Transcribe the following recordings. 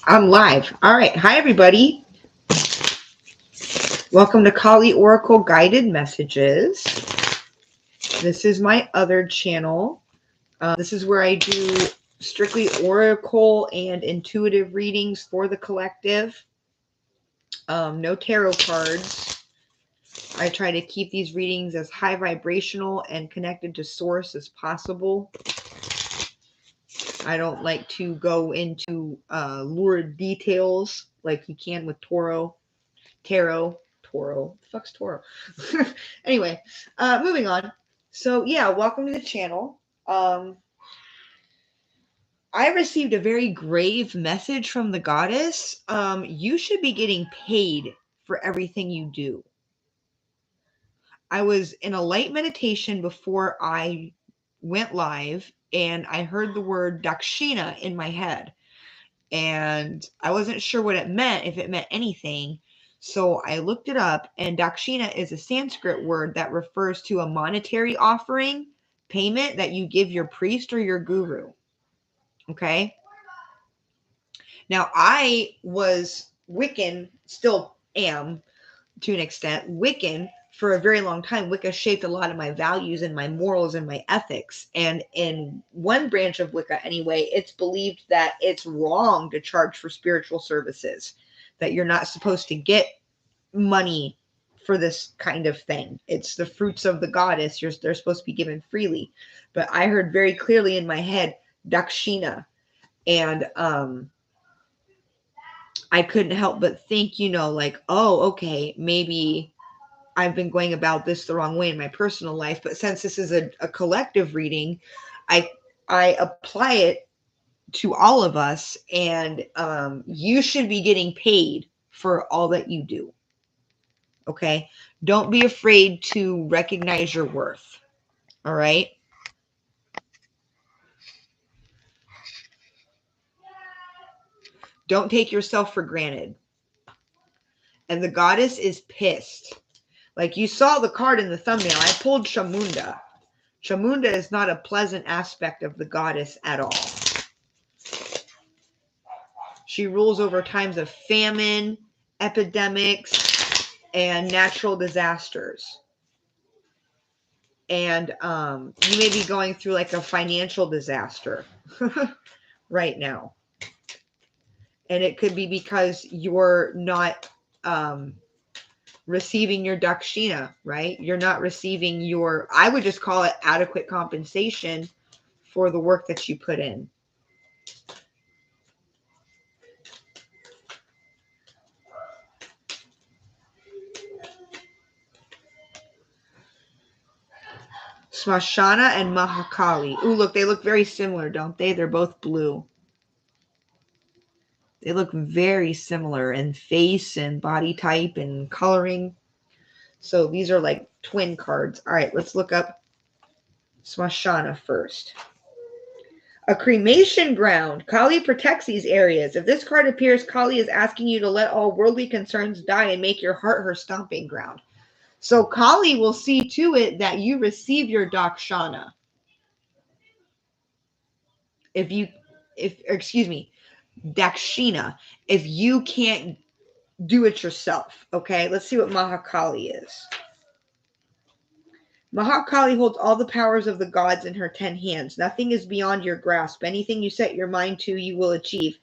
I'm live. All right. Hi, everybody. Welcome to Kali Oracle Guided Messages. This is my other channel. This is where I do strictly oracle and intuitive readings for the collective. No tarot cards. I try to keep these readings as high vibrational and connected to source as possible. I don't like to go into lurid details like you can with Toro. The fuck's Toro? Anyway, moving on. So yeah, welcome to the channel. I received a very grave message from the goddess. You should be getting paid for everything you do. I was in a light meditation before I went live, and I heard the word Dakshina in my head. And I wasn't sure what it meant, if it meant anything. So I looked it up, and Dakshina is a Sanskrit word that refers to a monetary offering, payment that you give your priest or your guru. Okay? Now, I was Wiccan, still am to an extent, Wiccan for a very long time. Wicca shaped a lot of my values and my morals and my ethics. And in one branch of Wicca, anyway, it's believed that it's wrong to charge for spiritual services, that you're not supposed to get money for this kind of thing. It's the fruits of the goddess. They're supposed to be given freely. But I heard very clearly in my head, Dakshina. And I couldn't help but think, like, oh, okay, maybe I've been going about this the wrong way in my personal life. But since this is a collective reading, I apply it to all of us, and you should be getting paid for all that you do. Okay? Don't be afraid to recognize your worth. All right? Don't take yourself for granted. And the goddess is pissed. Like you saw the card in the thumbnail, I pulled Chamunda. Chamunda is not a pleasant aspect of the goddess at all. She rules over times of famine, epidemics, and natural disasters. And you may be going through like a financial disaster right now. And it could be because you're not receiving your Dakshina, right? You're not receiving your, I would just call it adequate compensation for the work that you put in. Smashana and Mahakali. Ooh, look, they look very similar, don't they? They're both blue. They look very similar in face and body type and coloring. So these are like twin cards. All right, let's look up Smashana first. A cremation ground. Kali protects these areas. If this card appears, Kali is asking you to let all worldly concerns die and make your heart her stomping ground. So Kali will see to it that you receive your Dakshana. Dakshina, if you can't do it yourself. Okay, let's see what Mahakali is. Mahakali holds all the powers of the gods in her 10 hands. Nothing is beyond your grasp. Anything you set your mind to, you will achieve.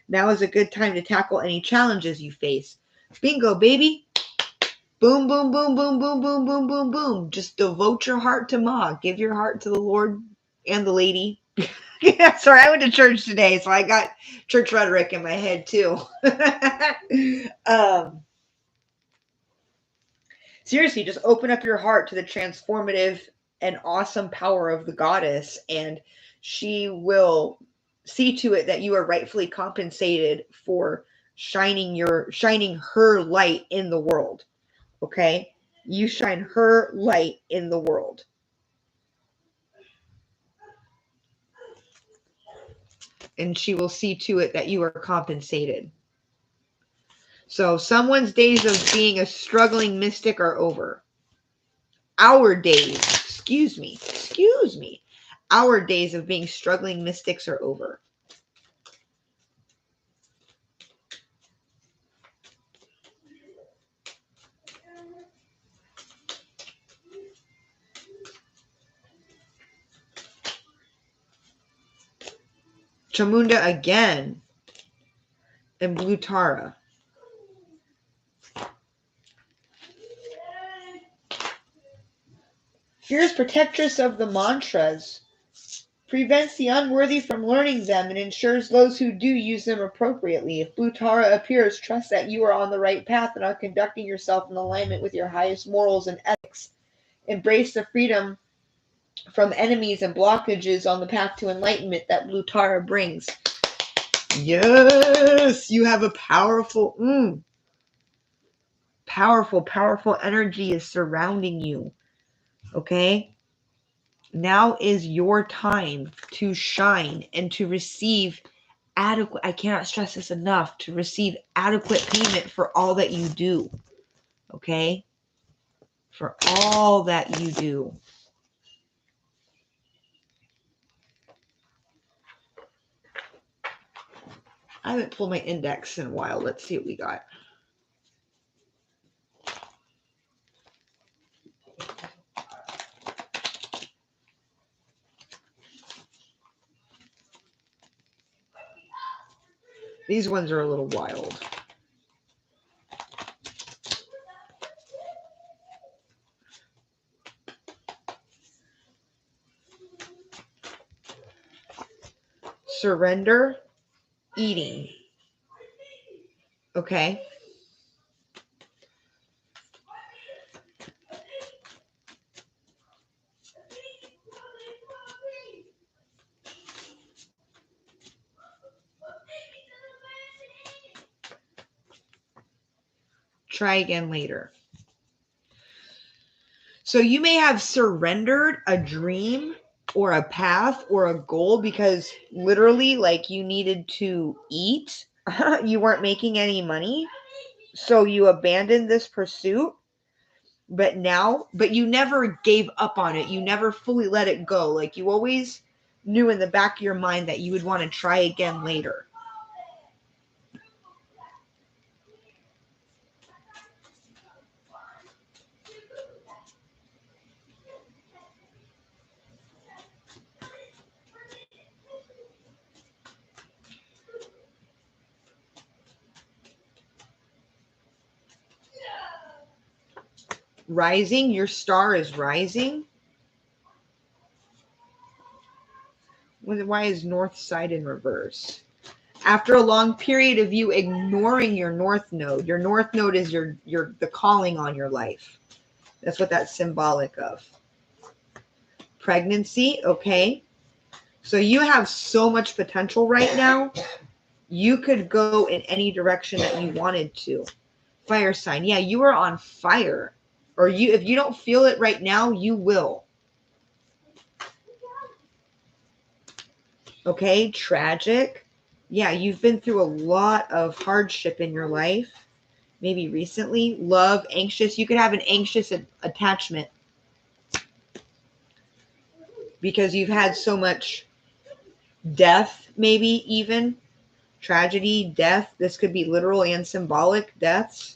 Now is a good time to tackle any challenges you face. Bingo, baby. Boom, boom, boom, boom, boom, boom, boom, boom, boom. Just devote your heart to Ma. Give your heart to the Lord and the lady. Yeah, sorry, I went to church today, so I got church rhetoric in my head too. Seriously, just open up your heart to the transformative and awesome power of the goddess, and she will see to it that you are rightfully compensated for shining her light in the world. Okay? You shine her light in the world. And she will see to it that you are compensated. So someone's days of being a struggling mystic are over. Our days, excuse me, our days of being struggling mystics are over. Chamunda again. And Blue Tara. Fierce protectress of the mantras. Prevents the unworthy from learning them and ensures those who do use them appropriately. If Blue Tara appears, trust that you are on the right path and are conducting yourself in alignment with your highest morals and ethics. Embrace the freedom from enemies and blockages on the path to enlightenment that Blue Tara brings. Yes, you have a powerful energy is surrounding you. Okay? Now is your time to shine and to receive adequate, I cannot stress this enough, to receive adequate payment for all that you do. Okay? For all that you do. I haven't pulled my index in a while. Let's see what we got. These ones are a little wild. Surrender, eating. Okay. Try again later. So you may have surrendered a dream or a path or a goal because literally, like, you needed to eat. You weren't making any money. So you abandoned this pursuit. But you never gave up on it. You never fully let it go. Like, you always knew in the back of your mind that you would want to try again later. Rising, your star is rising. Why is north side in reverse? After a long period of you ignoring your north node is the calling on your life. That's what that's symbolic of. Pregnancy, okay. So you have so much potential right now. You could go in any direction that you wanted to. Fire sign. Yeah, you are on fire. Or if you don't feel it right now, you will. Okay, tragic. Yeah, you've been through a lot of hardship in your life. Maybe recently. Love, anxious. You could have an anxious attachment because you've had so much death, maybe even. Tragedy, death. This could be literal and symbolic deaths.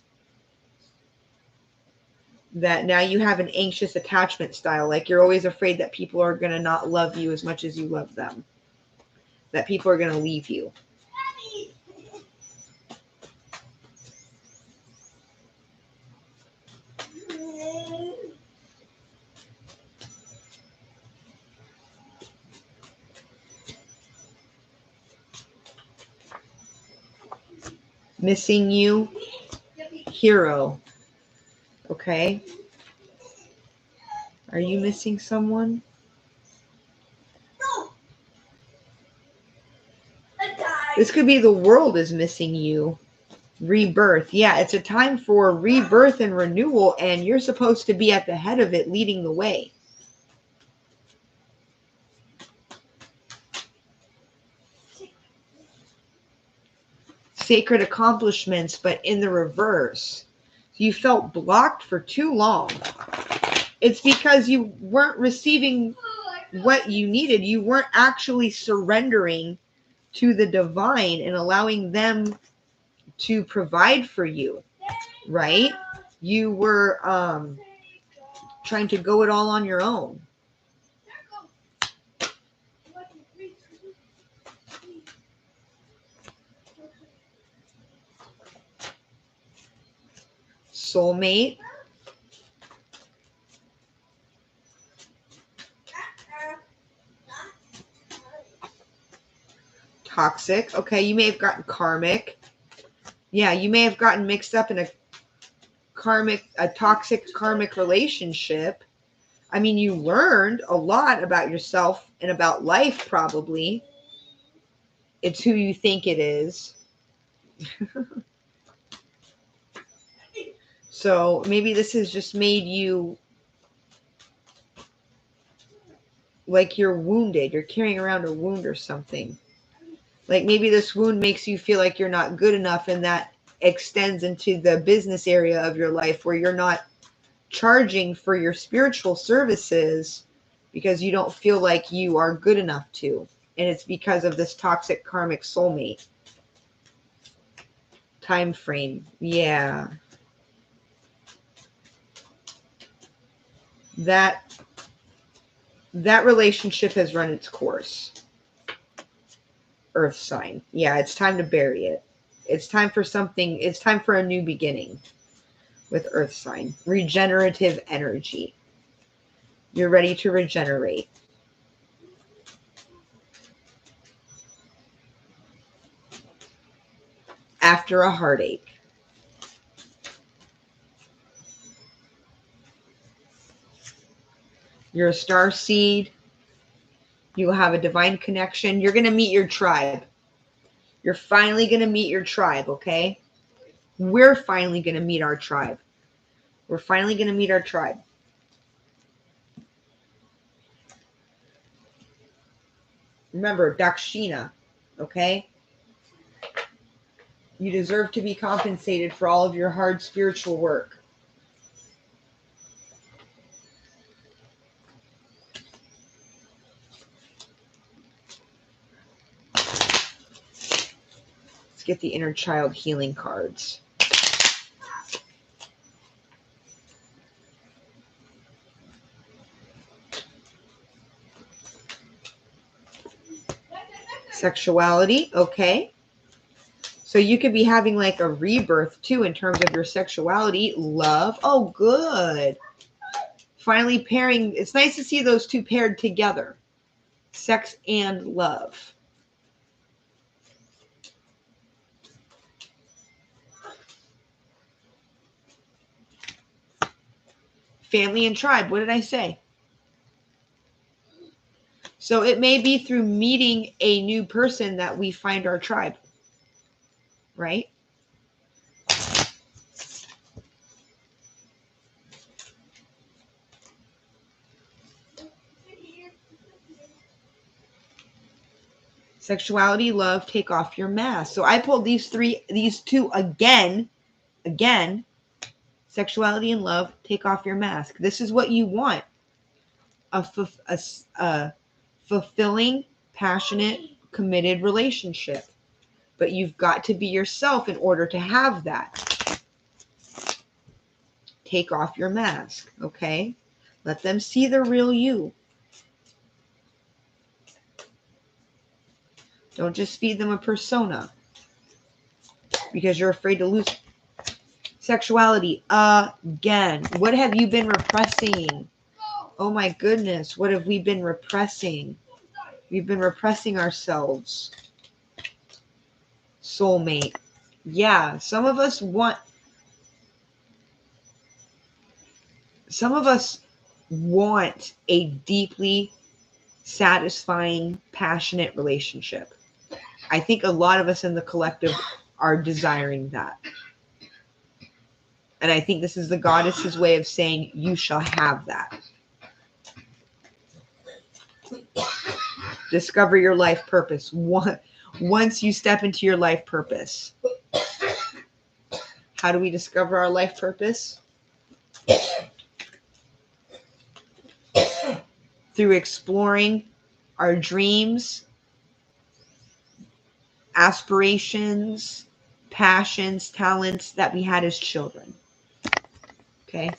That now you have an anxious attachment style. Like, you're always afraid that people are going to not love you as much as you love them. That people are going to leave you. Missing you. Hero. Okay. Are you missing someone? No. This could be the world is missing you. Rebirth. Yeah, it's a time for rebirth and renewal, and you're supposed to be at the head of it, leading the way. Sacred accomplishments, but in the reverse. You felt blocked for too long. It's because you weren't receiving what you needed. You weren't actually surrendering to the divine and allowing them to provide for you, right? You were trying to go it all on your own. soulmate, toxic. Okay, you may have gotten karmic. Yeah, you may have gotten mixed up in a toxic karmic relationship. I mean, you learned a lot about yourself and about life, probably. It's who you think it is. So maybe this has just made you like you're wounded. You're carrying around a wound or something. Like maybe this wound makes you feel like you're not good enough, and that extends into the business area of your life where you're not charging for your spiritual services because you don't feel like you are good enough to. And it's because of this toxic karmic soulmate. Time frame. Yeah. That relationship has run its course. Earth sign. Yeah, it's time to bury it. It's time for something. It's time for a new beginning with Earth sign. Regenerative energy. You're ready to regenerate. After a heartache. You're a star seed. You will have a divine connection. You're going to meet your tribe. You're finally going to meet your tribe, okay? We're finally going to meet our tribe. We're finally going to meet our tribe. Remember, Dakshina, okay? You deserve to be compensated for all of your hard spiritual work. Let's get the inner child healing cards. Sexuality, okay. So you could be having like a rebirth too in terms of your sexuality. Love, oh good. Finally pairing, it's nice to see those two paired together. Sex and love. Family and tribe, what did I say? So it may be through meeting a new person that we find our tribe, right? Sexuality, love, take off your mask. So I pulled these two again. Sexuality and love, take off your mask. This is what you want. A fulfilling, passionate, committed relationship. But you've got to be yourself in order to have that. Take off your mask, okay? Let them see the real you. Don't just feed them a persona because you're afraid to lose. Sexuality, again. What have you been repressing? Oh my goodness, what have we been repressing? We've been repressing ourselves. Soulmate. Yeah, some of us want a deeply satisfying, passionate relationship. I think a lot of us in the collective are desiring that. And I think this is the goddess's way of saying you shall have that. Discover your life purpose. Once you step into your life purpose. How do we discover our life purpose? Through exploring our dreams, aspirations, passions, talents that we had as children. Okay?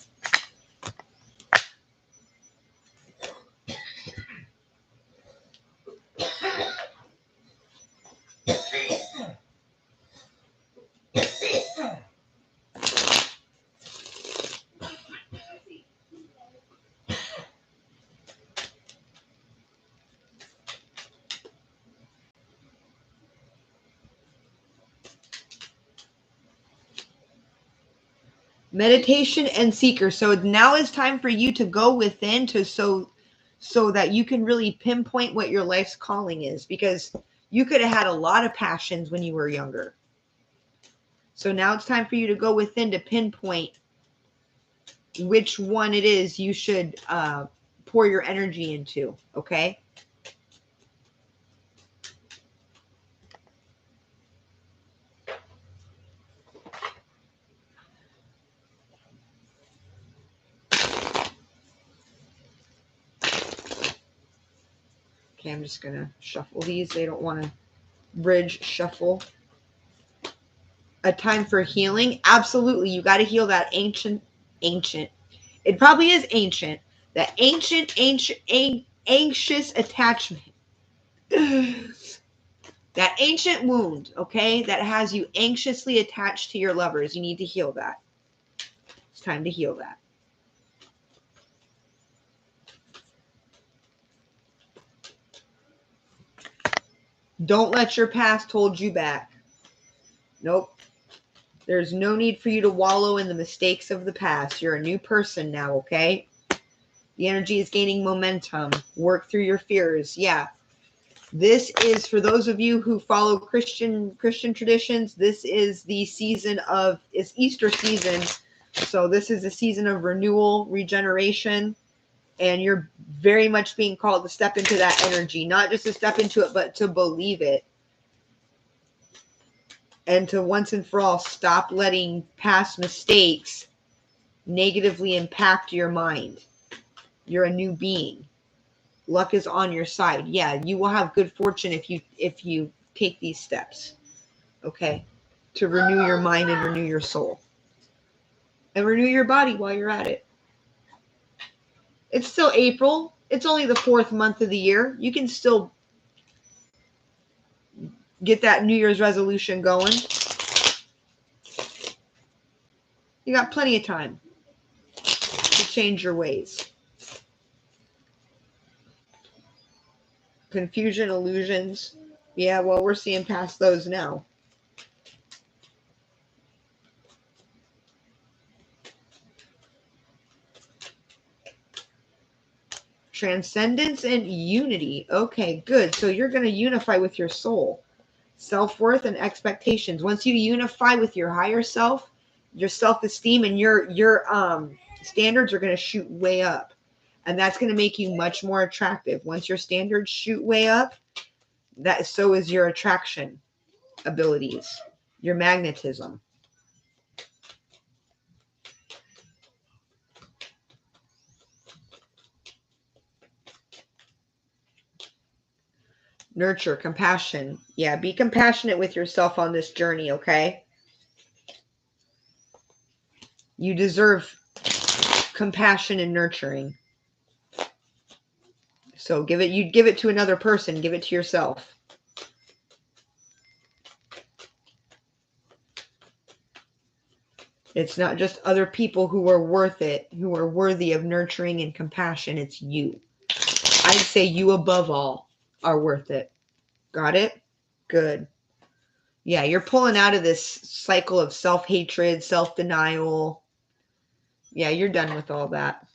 Meditation and seeker. So now is time for you to go within to so that you can really pinpoint what your life's calling is, because you could have had a lot of passions when you were younger. So now it's time for you to go within to pinpoint which one it is you should pour your energy into, okay? Okay, I'm just going to shuffle these. They don't want to bridge shuffle. A time for healing. Absolutely. You got to heal that ancient. It probably is ancient. That anxious attachment. That ancient wound, okay, that has you anxiously attached to your lovers. You need to heal that. It's time to heal that. Don't let your past hold you back. Nope. There's no need for you to wallow in the mistakes of the past. You're a new person now, okay? The energy is gaining momentum. Work through your fears. Yeah. This is for those of you who follow Christian traditions. This is the season of, it's Easter season. So this is a season of renewal, regeneration, and you're very much being called to step into that energy, not just to step into it, but to believe it. And to once and for all stop letting past mistakes negatively impact your mind. You're a new being. Luck is on your side. Yeah, you will have good fortune if you take these steps. Okay? To renew your mind and renew your soul. And renew your body while you're at it. It's still April. It's only the 4th month of the year. You can still get that New Year's resolution going. You got plenty of time to change your ways. Confusion, illusions. Yeah, well, we're seeing past those now. Transcendence and unity. Okay, good. So you're going to unify with your soul. Self-worth and expectations. Once you unify with your higher self, your self-esteem and your standards are going to shoot way up. And that's going to make you much more attractive. Once your standards shoot way up, that so is your attraction abilities, your magnetism. Nurture, compassion. Yeah, be compassionate with yourself on this journey, okay? You deserve compassion and nurturing. So you'd give it to another person, give it to yourself. It's not just other people who are worth it, who are worthy of nurturing and compassion. It's you. I'd say you above all are worth it. Got it? Good. Yeah, you're pulling out of this cycle of self-hatred, self-denial. Yeah, you're done with all that.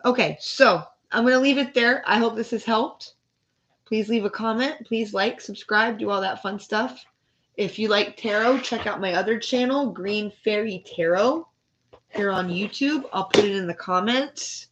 Okay, so I'm going to leave it there. I hope this has helped. Please leave a comment. Please like, subscribe, do all that fun stuff. If you like tarot, check out my other channel, Green Fairy Tarot, here on YouTube. I'll put it in the comments.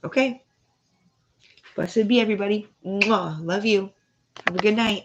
Okay. Blessed be everybody. Mwah. Love you. Have a good night.